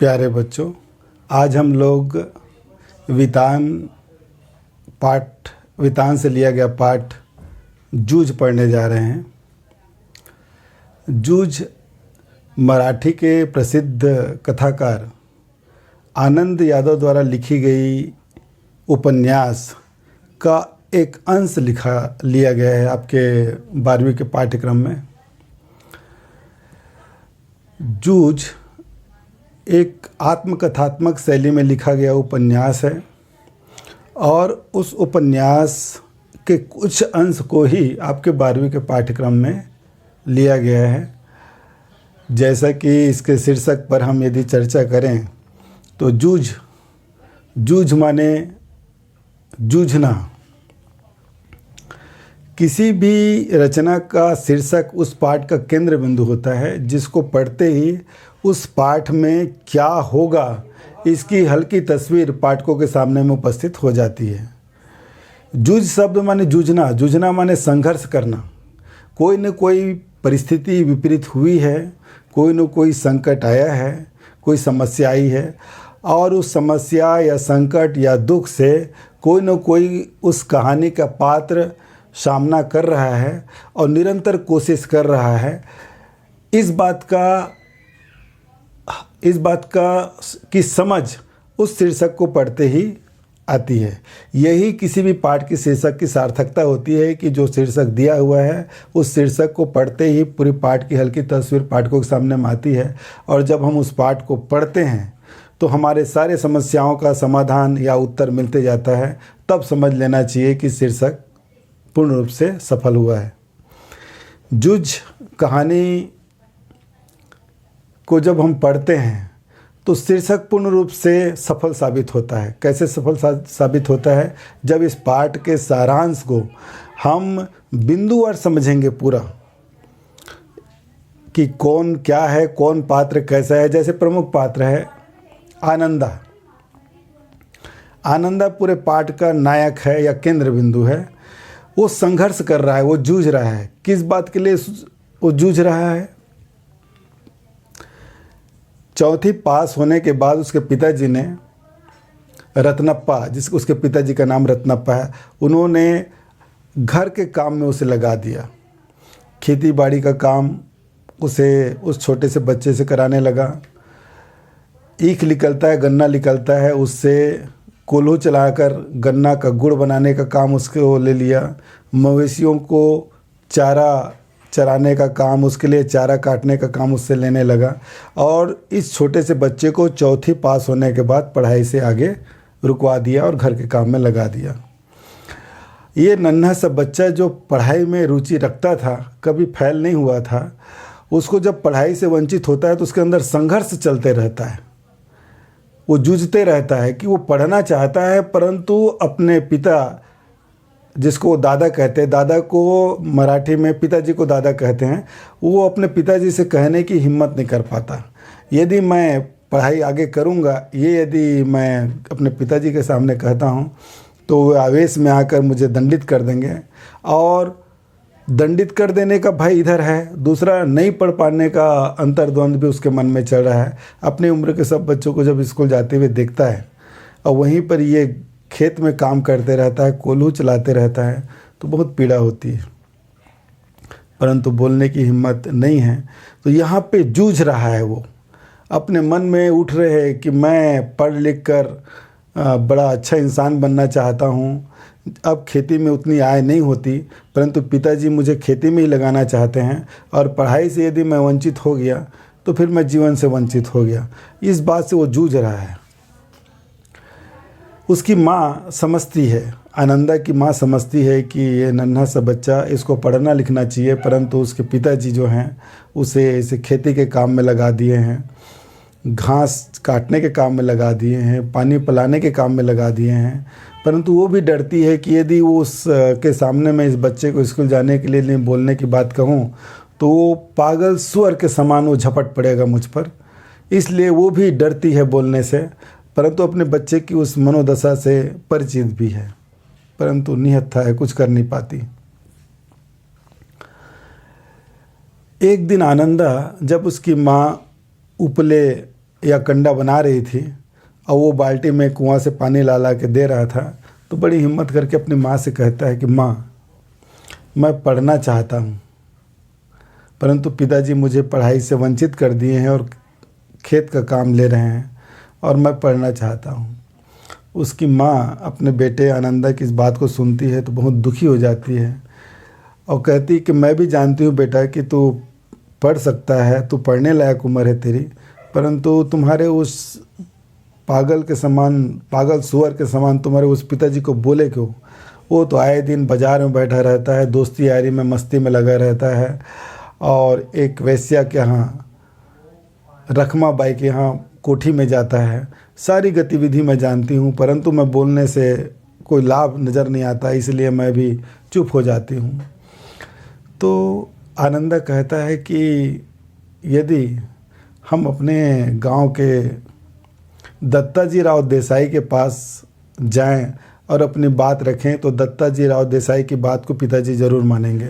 प्यारे बच्चों, आज हम लोग वितान से लिया गया पाठ जूझ पढ़ने जा रहे हैं। जूझ मराठी के प्रसिद्ध कथाकार आनंद यादव द्वारा लिखी गई उपन्यास का एक अंश लिया गया है आपके 12वीं के पाठ्यक्रम में। जूझ एक आत्मकथात्मक शैली में लिखा गया उपन्यास है और उस उपन्यास के कुछ अंश को ही आपके 12वीं के पाठ्यक्रम में लिया गया है। जैसा कि इसके शीर्षक पर हम यदि चर्चा करें तो जूझ माने जूझना। किसी भी रचना का शीर्षक उस पाठ का केंद्र बिंदु होता है, जिसको पढ़ते ही उस पाठ में क्या होगा इसकी हल्की तस्वीर पाठकों के सामने में उपस्थित हो जाती है। जूझ शब्द माने जूझना, जूझना माने संघर्ष करना। कोई न कोई परिस्थिति विपरीत हुई है, कोई न कोई संकट आया है, कोई समस्या आई है और उस समस्या या संकट या दुख से कोई न कोई उस कहानी का पात्र सामना कर रहा है और निरंतर कोशिश कर रहा है इस बात का की समझ उस शीर्षक को पढ़ते ही आती है। यही किसी भी पाठ की शीर्षक की सार्थकता होती है कि जो शीर्षक दिया हुआ है उस शीर्षक को पढ़ते ही पूरी पाठ की हल्की तस्वीर पाठकों के सामने में आती है और जब हम उस पाठ को पढ़ते हैं तो हमारे सारे समस्याओं का समाधान या उत्तर मिलते जाता है। तब समझ लेना चाहिए कि शीर्षक पूर्ण रूप से सफल हुआ है। जूझ कहानी को जब हम पढ़ते हैं तो शीर्षक पूर्ण रूप से सफल साबित होता है। कैसे सफल साबित होता है? जब इस पाठ के सारांश को हम बिंदुवार समझेंगे पूरा कि कौन क्या है, कौन पात्र कैसा है। जैसे प्रमुख पात्र है आनंदा। आनंदा पूरे पाठ का नायक है या केंद्र बिंदु है। वो संघर्ष कर रहा है, वो जूझ रहा है। किस बात के लिए वो जूझ रहा है? चौथी पास होने के बाद उसके पिताजी ने रत्नप्पा, उसके पिताजी का नाम रत्नप्पा है, उन्होंने घर के काम में उसे लगा दिया। खेती बाड़ी का काम उसे उस छोटे से बच्चे से कराने लगा। ईख निकलता है, गन्ना निकलता है, उससे कोल्हू चलाकर गन्ना का गुड़ बनाने का काम उसके वो ले लिया। मवेशियों को चारा चराने का काम, उसके लिए चारा काटने का काम उससे लेने लगा और इस छोटे से बच्चे को चौथी पास होने के बाद पढ़ाई से आगे रुकवा दिया और घर के काम में लगा दिया। ये नन्हा सा बच्चा जो पढ़ाई में रुचि रखता था, कभी फेल नहीं हुआ था, उसको जब पढ़ाई से वंचित होता है तो उसके अंदर संघर्ष चलते रहता है। वो जूझते रहता है कि वो पढ़ना चाहता है, परंतु अपने पिता, जिसको वो दादा कहते हैं, दादा को मराठी में पिताजी को दादा कहते हैं, वो अपने पिताजी से कहने की हिम्मत नहीं कर पाता। यदि मैं पढ़ाई आगे करूँगा, ये यदि मैं अपने पिताजी के सामने कहता हूँ तो वो आवेश में आकर मुझे दंडित कर देंगे और दंडित कर देने का भय इधर है, दूसरा नहीं पढ़ पाने का अंतर्द्वंद भी उसके मन में चल रहा है। अपनी उम्र के सब बच्चों को जब स्कूल जाते हुए देखता है और वहीं पर ये खेत में काम करते रहता है, कोल्हू चलाते रहता है, तो बहुत पीड़ा होती है, परंतु बोलने की हिम्मत नहीं है। तो यहाँ पे जूझ रहा है, वो अपने मन में उठ रहे हैं कि मैं पढ़ लिख कर बड़ा अच्छा इंसान बनना चाहता हूँ। अब खेती में उतनी आय नहीं होती, परंतु पिताजी मुझे खेती में ही लगाना चाहते हैं और पढ़ाई से यदि मैं वंचित हो गया तो फिर मैं जीवन से वंचित हो गया। इस बात से वो जूझ रहा है। उसकी माँ समझती है, आनंदा की माँ समझती है कि ये नन्हा सा बच्चा, इसको पढ़ना लिखना चाहिए, परंतु उसके पिताजी जो हैं उसे इसे खेती के काम में लगा दिए हैं, घास काटने के काम में लगा दिए हैं, पानी पिलाने के काम में लगा दिए हैं। परंतु वो भी डरती है कि यदि वो उसके सामने मैं इस बच्चे को स्कूल जाने के लिए नहीं बोलने की बात कहूँ तो वो पागल सुअर के समान वो झपट पड़ेगा मुझ पर। इसलिए वो भी डरती है बोलने से, परंतु अपने बच्चे की उस मनोदशा से परिचित भी है, परंतु निहत्था है, कुछ कर नहीं पाती। एक दिन आनंदा जब उसकी माँ उपले या कंडा बना रही थी और वो बाल्टी में कुआं से पानी ला ला के दे रहा था, तो बड़ी हिम्मत करके अपनी माँ से कहता है कि माँ, मैं पढ़ना चाहता हूँ, परंतु पिताजी मुझे पढ़ाई से वंचित कर दिए हैं और खेत का काम ले रहे हैं और मैं पढ़ना चाहता हूँ। उसकी माँ अपने बेटे आनंदा की इस बात को सुनती है तो बहुत दुखी हो जाती है और कहती है कि मैं भी जानती हूँ बेटा कि तू पढ़ सकता है, तू पढ़ने लायक उम्र है तेरी, परंतु तुम्हारे उस पागल सुअर के समान तुम्हारे उस पिताजी को बोले क्यों? वो तो आए दिन बाज़ार में बैठा रहता है, दोस्ती यारी में मस्ती में लगा रहता है और एक वेश्या के यहाँ, रखमा बाई के यहाँ कोठी में जाता है। सारी गतिविधि मैं जानती हूँ, परंतु मैं बोलने से कोई लाभ नज़र नहीं आता, इसलिए मैं भी चुप हो जाती हूँ। तो आनंदा कहता है कि यदि हम अपने गांव के दत्ताजी राव देसाई के पास जाएं और अपनी बात रखें तो दत्ताजी राव देसाई की बात को पिताजी ज़रूर मानेंगे।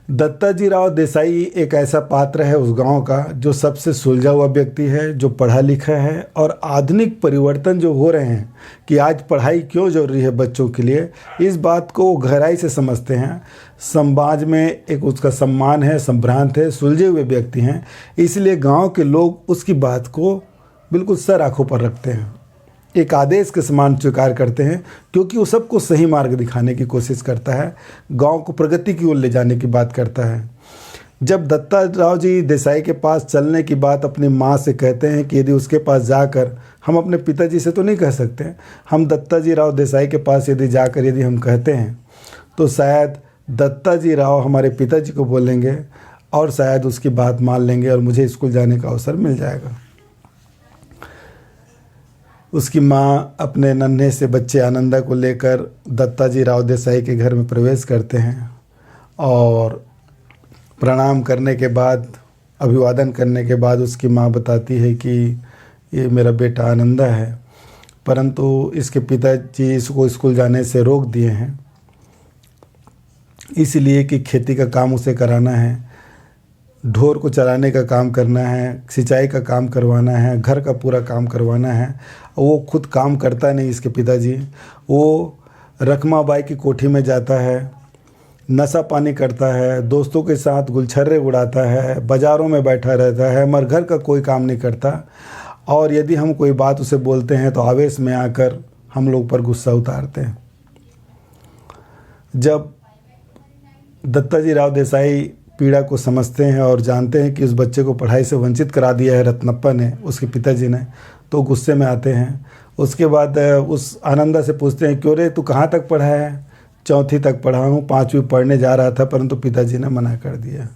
दत्ताजी राव देसाई एक ऐसा पात्र है उस गांव का जो सबसे सुलझा हुआ व्यक्ति है, जो पढ़ा लिखा है और आधुनिक परिवर्तन जो हो रहे हैं कि आज पढ़ाई क्यों जरूरी है बच्चों के लिए, इस बात को वो गहराई से समझते हैं। समाज में एक उसका सम्मान है, संभ्रांत है, सुलझे हुए व्यक्ति हैं, इसलिए गांव के लोग उसकी बात को बिल्कुल सर आँखों पर रखते हैं, एक आदेश के समान स्वीकार करते हैं, क्योंकि वो सबको सही मार्ग दिखाने की कोशिश करता है, गांव को प्रगति की ओर ले जाने की बात करता है। जब दत्ताराव जी देसाई के पास चलने की बात अपनी माँ से कहते हैं कि यदि उसके पास जाकर हम अपने पिताजी से तो नहीं कह सकते, हम दत्ताजी राव देसाई के पास यदि जाकर यदि हम कहते हैं तो शायद दत्ताजी राव हमारे पिताजी को बोलेंगे और शायद उसकी बात मान लेंगे और मुझे स्कूल जाने का अवसर मिल जाएगा। उसकी माँ अपने नन्हे से बच्चे आनंदा को लेकर दत्ताजी राव देसाई के घर में प्रवेश करते हैं और प्रणाम करने के बाद, अभिवादन करने के बाद उसकी माँ बताती है कि ये मेरा बेटा आनंदा है, परंतु इसके पिताजी इसको स्कूल जाने से रोक दिए हैं, इसलिए कि खेती का काम उसे कराना है, ढोर को चलाने का काम करना है, सिंचाई का काम करवाना है, घर का पूरा काम करवाना है। वो खुद काम करता नहीं इसके पिताजी, वो रखमा बाई की कोठी में जाता है, नशा पानी करता है, दोस्तों के साथ गुलछर्रे उड़ाता है, बाज़ारों में बैठा रहता है, मगर घर का कोई काम नहीं करता। और यदि हम कोई बात उसे बोलते हैं तो आवेश में आकर हम लोग पर गुस्सा उतारते हैं। जब दत्ताजी राव देसाई पीड़ा को समझते हैं और जानते हैं कि उस बच्चे को पढ़ाई से वंचित करा दिया है रत्नप्पा ने, उसके पिताजी ने, तो गुस्से में आते हैं। उसके बाद उस आनंदा से पूछते हैं, क्यों रे तू कहाँ तक पढ़ा है? 4वीं तक पढ़ा हूँ, 5वीं पढ़ने जा रहा था, परंतु पिताजी ने मना कर दिया।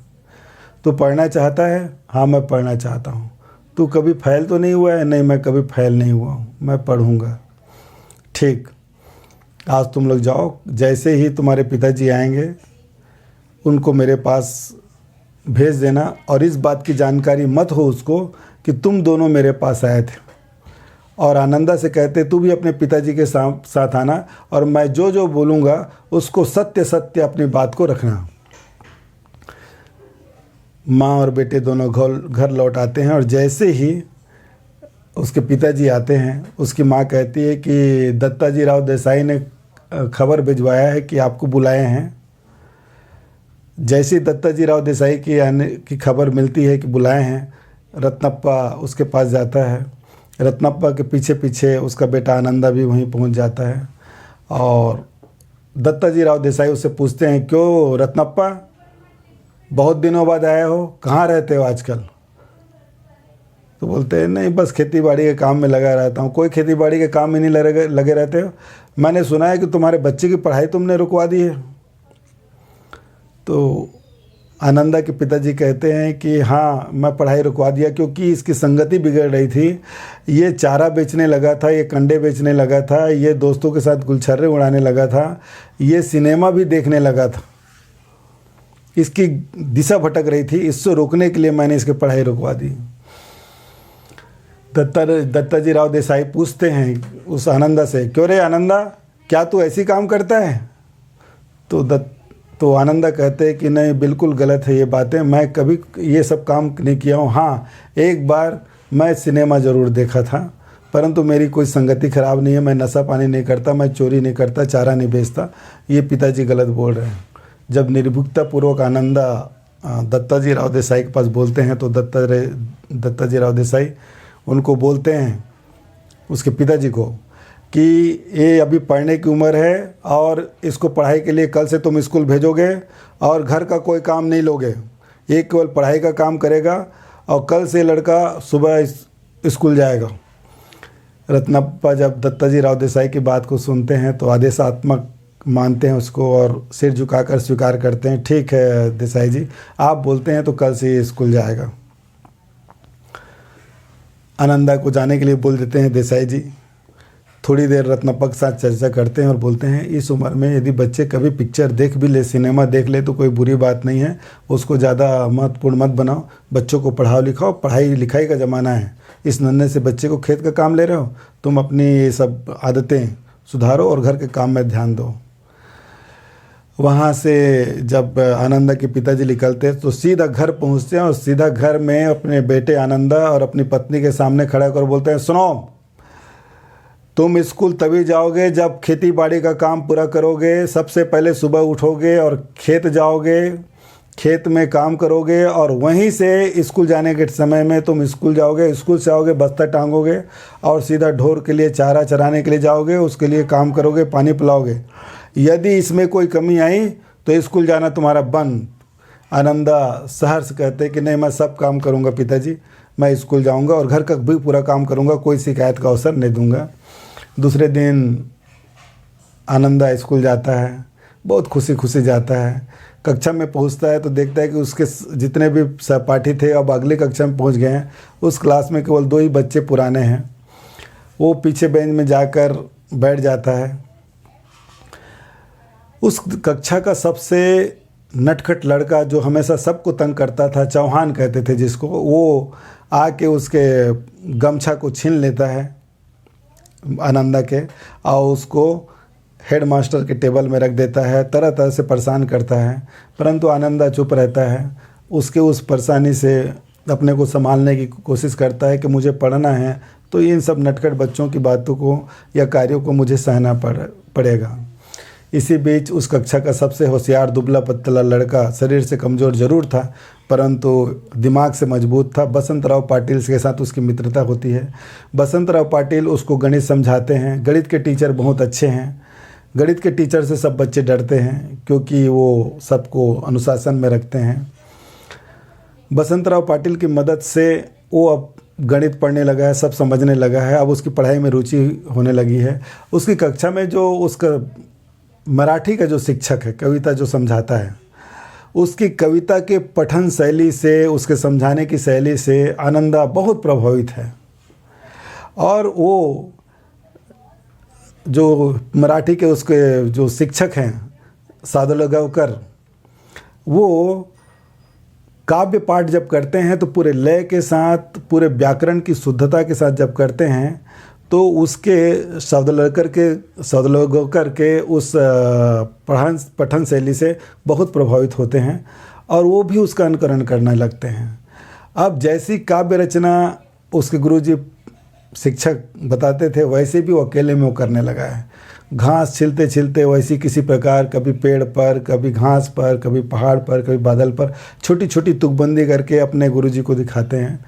तू पढ़ना चाहता है? हाँ मैं पढ़ना चाहता हूँ। तू कभी फेल तो नहीं हुआ है? नहीं मैं कभी फेल नहीं हुआ हूँ, मैं पढ़ूँगा। ठीक, आज तुम लोग जाओ, जैसे ही तुम्हारे पिताजी आएंगे उनको मेरे पास भेज देना और इस बात की जानकारी मत हो उसको कि तुम दोनों मेरे पास आए थे। और आनंदा से कहते तू भी अपने पिताजी के साथ आना और मैं जो जो बोलूँगा उसको सत्य सत्य अपनी बात को रखना। माँ और बेटे दोनों घर लौट आते हैं और जैसे ही उसके पिताजी आते हैं, उसकी माँ कहती है कि दत्ताजी राव देसाई ने खबर भिजवाया है कि आपको बुलाए हैं। जैसे दत्ताजी राव देसाई की आने की खबर मिलती है कि बुलाए हैं, रत्नप्पा उसके पास जाता है। रत्नप्पा के पीछे पीछे उसका बेटा आनंदा भी वहीं पहुंच जाता है और दत्ताजी राव देसाई उससे पूछते हैं, क्यों रत्नप्पा, बहुत दिनों बाद आए हो, कहाँ रहते हो आजकल? तो बोलते हैं, नहीं बस खेती बाड़ी के काम में लगा रहता हूँ। कोई खेती बाड़ी के काम में नहीं लगे रहते हो? मैंने सुना है कि तुम्हारे बच्चे की पढ़ाई तुमने रुकवा दी है। तो आनंदा के पिताजी कहते हैं कि हाँ मैं पढ़ाई रुकवा दिया, क्योंकि इसकी संगति बिगड़ रही थी। ये चारा बेचने लगा था, ये कंडे बेचने लगा था, ये दोस्तों के साथ गुलछर्रे उड़ाने लगा था, ये सिनेमा भी देखने लगा था। इसकी दिशा भटक रही थी, इससे रोकने के लिए मैंने इसकी पढ़ाई रुकवा दी। दत्ताजी राव देसाई पूछते हैं उस आनंदा से, क्यों रे आनंदा, क्या तू ऐसी काम करता है? तो आनंदा कहते हैं कि नहीं बिल्कुल गलत है ये बातें, मैं कभी ये सब काम नहीं किया हूँ। हाँ एक बार मैं सिनेमा ज़रूर देखा था, परंतु मेरी कोई संगति खराब नहीं है। मैं नशा पानी नहीं करता, मैं चोरी नहीं करता, चारा नहीं बेचता। ये पिताजी गलत बोल रहे हैं। जब निर्भुकतापूर्वक आनंदा दत्ताजी राव देसाई के पास बोलते हैं तो दत्ताजी राव देसाई उनको बोलते हैं, उसके पिताजी को, कि ये अभी पढ़ने की उम्र है और इसको पढ़ाई के लिए कल से तुम स्कूल भेजोगे और घर का कोई काम नहीं लोगे, ये केवल पढ़ाई का काम करेगा और कल से लड़का सुबह स्कूल जाएगा। रत्नप्पा जब दत्ताजी राव देसाई की बात को सुनते हैं तो आदेशात्मक मानते हैं उसको और सिर झुकाकर स्वीकार करते हैं, ठीक है देसाई जी, आप बोलते हैं तो कल से ये स्कूल जाएगा। आनंदा को जाने के लिए बोल देते हैं देसाई जी। थोड़ी देर रत्नप्पा के साथ चर्चा करते हैं और बोलते हैं, इस उम्र में यदि बच्चे कभी पिक्चर देख भी ले, सिनेमा देख ले, तो कोई बुरी बात नहीं है, उसको ज़्यादा महत्वपूर्ण मत बनाओ। बच्चों को पढ़ाओ लिखाओ, पढ़ाई लिखाई का ज़माना है। इस नन्हे से बच्चे को खेत का काम ले रहे हो, तुम अपनी ये सब आदतें सुधारो और घर के काम में ध्यान दो। वहाँ से जब आनंदा के पिताजी निकलते तो सीधा घर पहुँचते हैं और सीधा घर में अपने बेटे आनंदा और अपनी पत्नी के सामने खड़ा कर बोलते हैं, सुनो, तुम स्कूल तभी जाओगे जब खेती बाड़ी का काम पूरा करोगे। सबसे पहले सुबह उठोगे और खेत जाओगे, खेत में काम करोगे और वहीं से स्कूल जाने के समय में तुम स्कूल जाओगे, स्कूल से आओगे बस्ता टांगोगे और सीधा ढोर के लिए चारा चराने के लिए जाओगे, उसके लिए काम करोगे, पानी पिलाओगे। यदि इसमें कोई कमी आई तो स्कूल जाना तुम्हारा बंद। आनंदा सहर्ष कहते कि नहीं, मैं सब काम करूँगा पिताजी, मैं स्कूल जाऊँगा और घर का भी पूरा काम करूँगा, कोई शिकायत का अवसर नहीं दूँगा। दूसरे दिन आनंदा स्कूल जाता है, बहुत खुशी खुशी जाता है। कक्षा में पहुंचता है तो देखता है कि उसके जितने भी सहपाठी थे अब अगली कक्षा में पहुंच गए हैं। उस क्लास में केवल 2 ही बच्चे पुराने हैं। वो पीछे बेंच में जाकर बैठ जाता है। उस कक्षा का सबसे नटखट लड़का जो हमेशा सबको तंग करता था, चौहान कहते थे जिसको, वो आके उसके गमछा को छीन लेता है आनंदा के और उसको हेड मास्टर के टेबल में रख देता है, तरह तरह से परेशान करता है। परंतु आनंदा चुप रहता है। उसके उस परेशानी से अपने को संभालने की कोशिश करता है कि मुझे पढ़ना है तो इन सब नटखट बच्चों की बातों को या कार्यों को मुझे सहना पड़ेगा। इसी बीच उस कक्षा का सबसे होशियार दुबला पतला लड़का, शरीर से कमज़ोर जरूर था परंतु दिमाग से मजबूत था, बसंतराव पाटिल के साथ उसकी मित्रता होती है। बसंतराव पाटिल उसको गणित समझाते हैं। गणित के टीचर बहुत अच्छे हैं। गणित के टीचर से सब बच्चे डरते हैं क्योंकि वो सबको अनुशासन में रखते हैं। बसंतराव पाटिल की मदद से वो अब गणित पढ़ने लगा है, सब समझने लगा है। अब उसकी पढ़ाई में रुचि होने लगी है। उसकी कक्षा में जो उसका मराठी का जो शिक्षक है, कविता जो समझाता है, उसकी कविता के पठन शैली से, उसके समझाने की शैली से आनंदा बहुत प्रभावित है। और वो जो मराठी के उसके जो शिक्षक हैं सादोलगावकर, वो काव्य पाठ जब करते हैं तो पूरे लय के साथ, पूरे व्याकरण की शुद्धता के साथ जब करते हैं तो उसके सादोलगावकर के उस पठन शैली से बहुत प्रभावित होते हैं और वो भी उसका अनुकरण करने लगते हैं। अब जैसी काव्य रचना उसके गुरुजी शिक्षक बताते थे वैसे भी वो अकेले में वो करने लगा है। घास छिलते छिलते वैसी किसी प्रकार, कभी पेड़ पर, कभी घास पर, कभी पहाड़ पर, कभी बादल पर, छोटी छोटी तुकबंदी करके अपने गुरुजी को दिखाते हैं,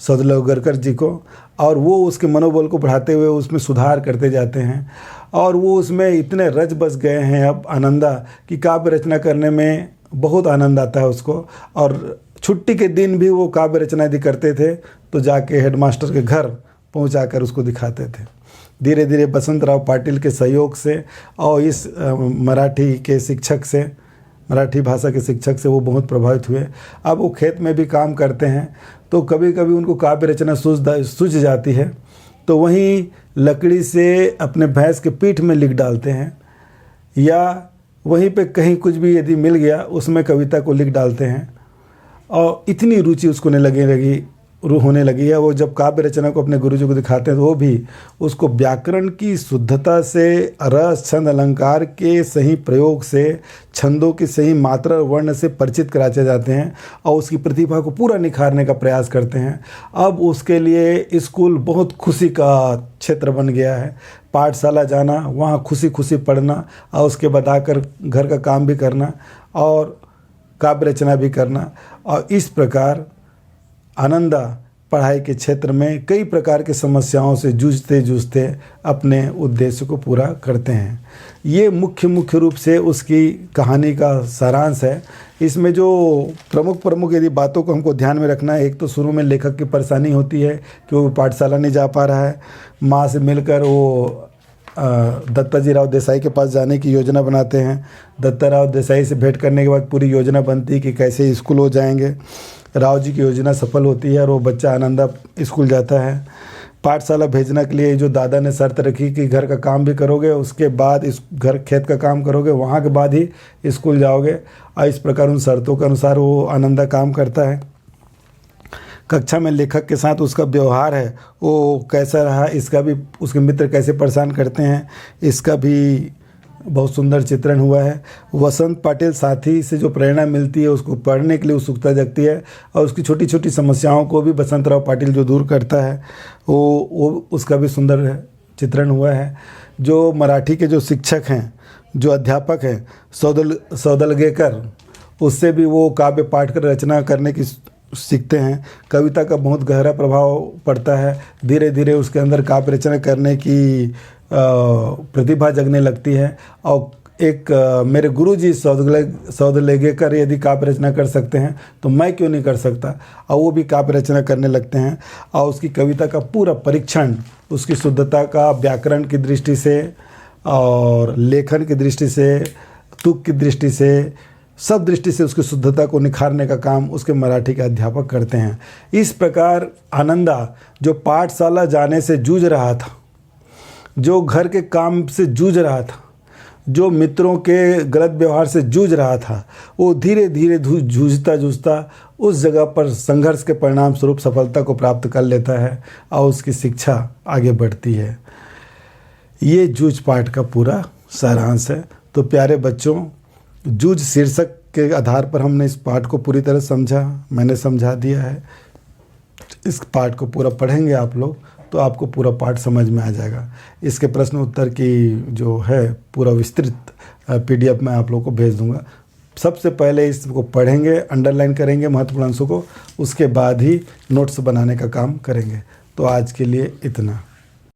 सादोलगावकर जी को, और वो उसके मनोबल को बढ़ाते हुए उसमें सुधार करते जाते हैं। और वो उसमें इतने रच बस गए हैं अब आनंदा कि काव्य रचना करने में बहुत आनंद आता है उसको। और छुट्टी के दिन भी वो काव्य रचना यदि करते थे तो जाके हेडमास्टर के घर पहुंचाकर उसको दिखाते थे। धीरे धीरे बसंतराव पाटिल के सहयोग से और इस मराठी के शिक्षक से, मराठी भाषा के शिक्षक से वो बहुत प्रभावित हुए। अब वो खेत में भी काम करते हैं तो कभी कभी उनको काव्य रचना सूझ जाती है तो वहीं लकड़ी से अपने भैंस के पीठ में लिख डालते हैं या वहीं पे कहीं कुछ भी यदि मिल गया उसमें कविता को लिख डालते हैं। और इतनी रुचि उसको नहीं लगने लगी होने लगी है। वो जब काव्य रचना को अपने गुरुजी को दिखाते हैं तो वो भी उसको व्याकरण की शुद्धता से, रस छंद अलंकार के सही प्रयोग से, छंदों की सही मात्रा और वर्ण से परिचित कराचे जाते हैं और उसकी प्रतिभा को पूरा निखारने का प्रयास करते हैं। अब उसके लिए स्कूल बहुत खुशी का क्षेत्र बन गया है। पाठशाला जाना, वहाँ खुशी खुशी पढ़ना और उसके बाद आकर घर का काम भी करना और काव्य रचना भी करना। और इस प्रकार आनंदा पढ़ाई के क्षेत्र में कई प्रकार की समस्याओं से जूझते जूझते अपने उद्देश्य को पूरा करते हैं। ये मुख्य रूप से उसकी कहानी का सारांश है। इसमें जो प्रमुख यदि बातों को हमको ध्यान में रखना है, एक तो शुरू में लेखक की परेशानी होती है कि वो पाठशाला नहीं जा पा रहा है। माँ से मिलकर वो दत्ताजी राव देसाई के पास जाने की योजना बनाते हैं। दत्ता राव देसाई से भेंट करने के बाद पूरी योजना बनती है कि कैसे स्कूल हो जाएंगे। राव जी की योजना सफल होती है और वो बच्चा आनंदा स्कूल जाता है। पाठशाला भेजने के लिए जो दादा ने शर्त रखी कि घर का काम भी करोगे, उसके बाद इस घर खेत का काम करोगे, वहाँ के बाद ही स्कूल जाओगे। और इस प्रकार उन शर्तों के अनुसार वो आनंदा काम करता है। कक्षा में लेखक के साथ उसका व्यवहार है वो कैसा रहा, इसका भी, उसके मित्र कैसे परेशान करते हैं, इसका भी बहुत सुंदर चित्रण हुआ है। वसंत पाटिल साथी से जो प्रेरणा मिलती है, उसको पढ़ने के लिए उत्सुकता जगती है और उसकी छोटी छोटी समस्याओं को भी वसंतराव पाटिल जो दूर करता है, वो उसका भी सुंदर चित्रण हुआ है। जो मराठी के जो शिक्षक हैं, जो अध्यापक हैं, सौदलगेकर, उससे भी वो काव्य पाठ कर रचना करने की सीखते हैं। कविता का बहुत गहरा प्रभाव पड़ता है। धीरे धीरे उसके अंदर काव्य रचना करने की प्रतिभा जगने लगती है। और एक मेरे गुरुजी सौदलगेकर यदि काव्य रचना कर सकते हैं तो मैं क्यों नहीं कर सकता, और वो भी काव्य रचना करने लगते हैं। और उसकी कविता का पूरा परीक्षण उसकी शुद्धता का, व्याकरण की दृष्टि से और लेखन की दृष्टि से, तुक की दृष्टि से, सब दृष्टि से उसकी शुद्धता को निखारने का काम उसके मराठी के अध्यापक करते हैं। इस प्रकार आनंदा जो पाठशाला जाने से जूझ रहा था, जो घर के काम से जूझ रहा था, जो मित्रों के गलत व्यवहार से जूझ रहा था, वो धीरे धीरे जूझता उस जगह पर संघर्ष के परिणाम स्वरूप सफलता को प्राप्त कर लेता है और उसकी शिक्षा आगे बढ़ती है। ये जूझ पाठ का पूरा सारांश है। तो प्यारे बच्चों, जूझ शीर्षक के आधार पर हमने इस पाठ को पूरी तरह समझा, मैंने समझा दिया है। इस पाठ को पूरा पढ़ेंगे आप लोग तो आपको पूरा पाठ समझ में आ जाएगा। इसके प्रश्न उत्तर की जो है पूरा विस्तृत PDF मैं आप लोग को भेज दूंगा। सबसे पहले इसको पढ़ेंगे, अंडरलाइन करेंगे महत्वपूर्ण अंशों को, उसके बाद ही नोट्स बनाने का काम करेंगे। तो आज के लिए इतना।